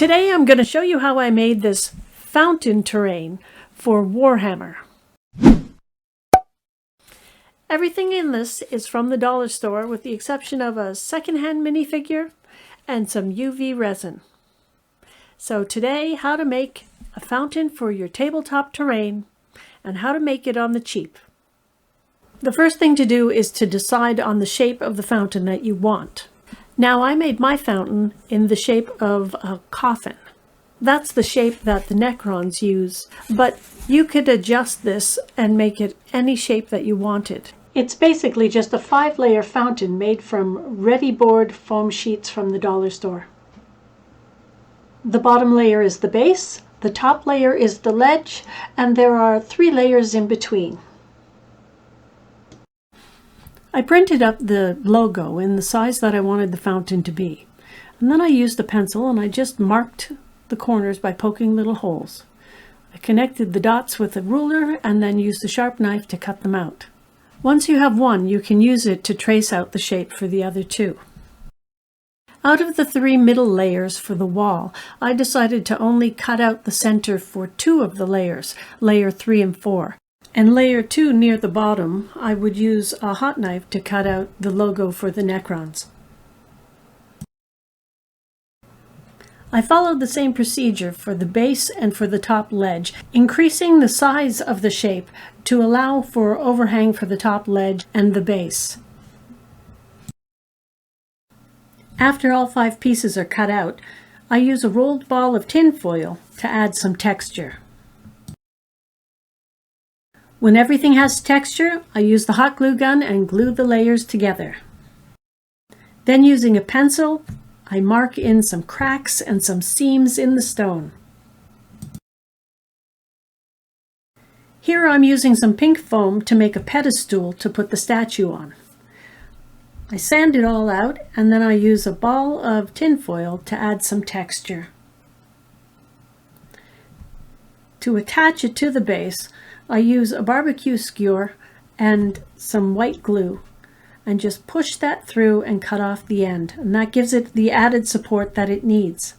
Today I'm going to show you how I made this fountain terrain for Warhammer. Everything in this is from the dollar store with the exception of a secondhand minifigure and some UV resin. So today, how to make a fountain for your tabletop terrain and how to make it on the cheap. The first thing to do is to decide on the shape of the fountain that you want. Now I made my fountain in the shape of a coffin. That's the shape that the Necrons use, but you could adjust this and make it any shape that you wanted. It's basically just a 5-layer fountain made from ready-board foam sheets from the dollar store. The bottom layer is the base, the top layer is the ledge, and there are 3 layers in between. I printed up the logo in the size that I wanted the fountain to be. And then I used a pencil and I just marked the corners by poking little holes. I connected the dots with a ruler and then used a sharp knife to cut them out. Once you have one, you can use it to trace out the shape for the other 2. Out of the 3 middle layers for the wall, I decided to only cut out the center for 2 of the layers, layer 3 and 4. And layer 2 near the bottom, I would use a hot knife to cut out the logo for the Necrons. I followed the same procedure for the base and for the top ledge, increasing the size of the shape to allow for overhang for the top ledge and the base. After all 5 pieces are cut out, I use a rolled ball of tin foil to add some texture. When everything has texture, I use the hot glue gun and glue the layers together. Then using a pencil, I mark in some cracks and some seams in the stone. Here I'm using some pink foam to make a pedestal to put the statue on. I sand it all out and then I use a ball of tin foil to add some texture. To attach it to the base, I use a barbecue skewer and some white glue and just push that through and cut off the end, and that gives it the added support that it needs.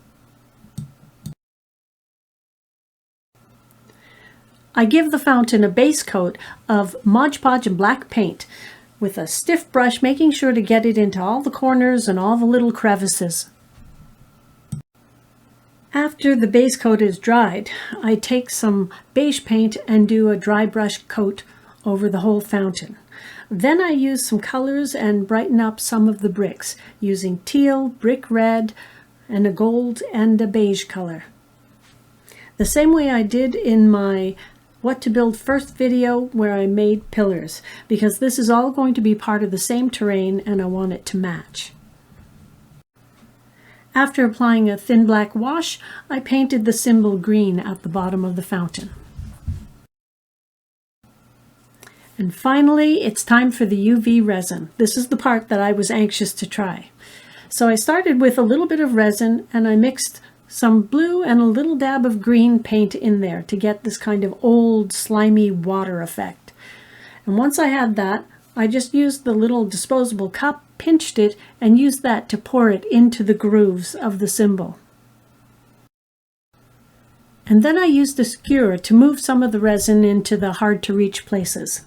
I give the fountain a base coat of Mod Podge and black paint with a stiff brush, making sure to get it into all the corners and all the little crevices. After the base coat is dried, I take some beige paint and do a dry brush coat over the whole fountain. Then I use some colors and brighten up some of the bricks using teal, brick red, and a gold and a beige color. The same way I did in my What to Build First video where I made pillars, because this is all going to be part of the same terrain and I want it to match. After applying a thin black wash, I painted the symbol green at the bottom of the fountain. And finally, it's time for the UV resin. This is the part that I was anxious to try. So I started with a little bit of resin and I mixed some blue and a little dab of green paint in there to get this kind of old slimy water effect. And once I had that, I just used the little disposable cup, pinched it, and used that to pour it into the grooves of the symbol. And then I used a skewer to move some of the resin into the hard-to-reach places.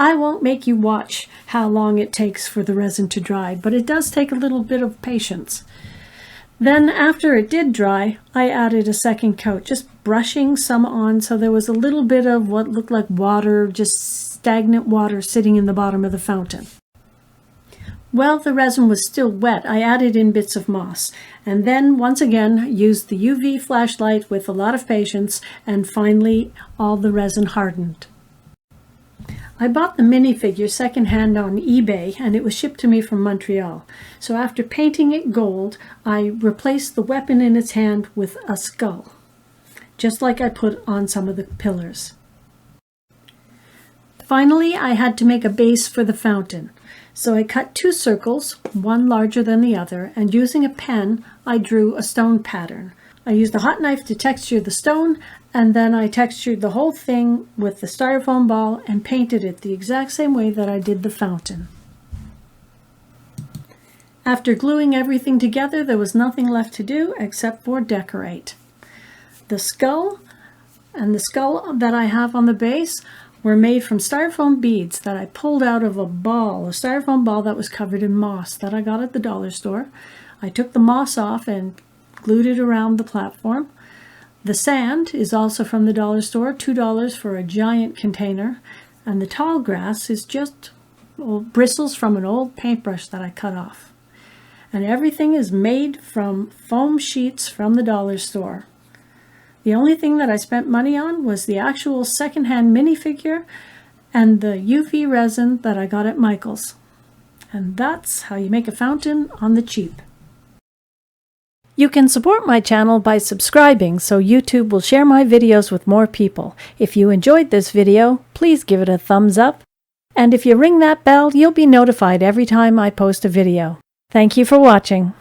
I won't make you watch how long it takes for the resin to dry, but it does take a little bit of patience. Then after it did dry, I added a second coat, just brushing some on so there was a little bit of what looked like water, just stagnant water sitting in the bottom of the fountain. While the resin was still wet, I added in bits of moss, and then once again used the UV flashlight with a lot of patience, and finally all the resin hardened. I bought the minifigure secondhand on eBay and it was shipped to me from Montreal. So after painting it gold, I replaced the weapon in its hand with a skull, just like I put on some of the pillars. Finally, I had to make a base for the fountain. So I cut 2 circles, one larger than the other, and using a pen, I drew a stone pattern. I used a hot knife to texture the stone, and then I textured the whole thing with the styrofoam ball and painted it the exact same way that I did the fountain. After gluing everything together, there was nothing left to do except for decorate. The skull and the skull that I have on the base were made from styrofoam beads that I pulled out of a styrofoam ball that was covered in moss that I got at the dollar store. I took the moss off and glued it around the platform. The sand is also from the dollar store, $2 for a giant container. And the tall grass is just bristles from an old paintbrush that I cut off. And everything is made from foam sheets from the dollar store. The only thing that I spent money on was the actual secondhand minifigure and the UV resin that I got at Michael's. And that's how you make a fountain on the cheap. You can support my channel by subscribing so YouTube will share my videos with more people. If you enjoyed this video, please give it a thumbs up. And if you ring that bell, you'll be notified every time I post a video. Thank you for watching.